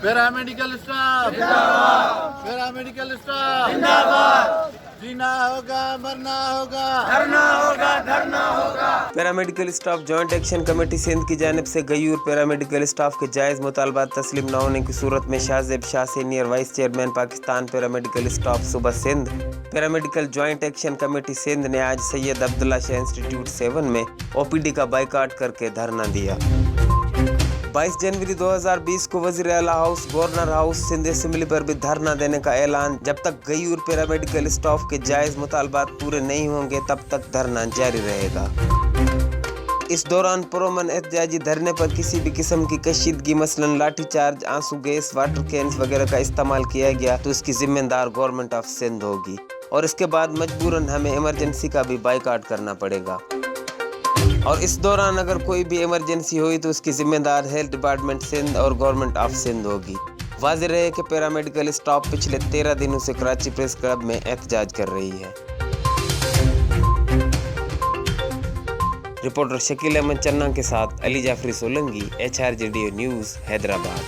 Paramedical staff जिंदाबाद, paramedical staff जिंदाबाद। जीना होगा, मरना होगा, धरना होगा, धरना होगा। Paramedical staff joint action committee Sindh की जानिब से गयूर पैरामेडिकल स्टाफ के जायज़ मुतालबात तस्लीम न होने की सूरत में Shahzeb Shah senior vice chairman Pakistan paramedical staff सूबा Sindh paramedical joint action committee Sindh ने आज सैयद अब्दुल्ला शाह इंस्टीट्यूट 7 में ओपीडी का बाइकाट करके धरना दिया। 22 जनवरी 2020 को वज़ीर आला house, governor house, Sindh assembly पर भी धरना देने का ऐलान। जब तक गयूर पैरामेडिकल स्टाफ के जायज़ मुतालबात पूरे नहीं होंगे तब तक धरना जारी रहेगा। इस दौरान पुरअमन एहतजाजी धरने पर किसी भी किस्म की कशीदगी मसलन लाठी चार्ज, आंसू गैस, वाटर कैंस वगैरह का इस्तेमाल किया गया तो इसकी जिम्मेदार गवर्नमेंट ऑफ सिंध होगी और इसके बाद मजबूरन हमें इमरजेंसी का भी बाइकाट करना पड़ेगा। और इस दौरान अगर कोई भी इमरजेंसी हुई तो उसकी जिम्मेदार हेल्थ डिपार्टमेंट सिंध और गवर्नमेंट ऑफ सिंध होगी। वाज़ेह रहे कि पैरामेडिकल स्टाफ पिछले 13 दिनों से कराची प्रेस क्लब में एहतजाज कर रही है। रिपोर्टर शकील अहमद चन्ना के साथ अली जाफरी सोलंकी, HRJDO न्यूज़, हैदराबाद।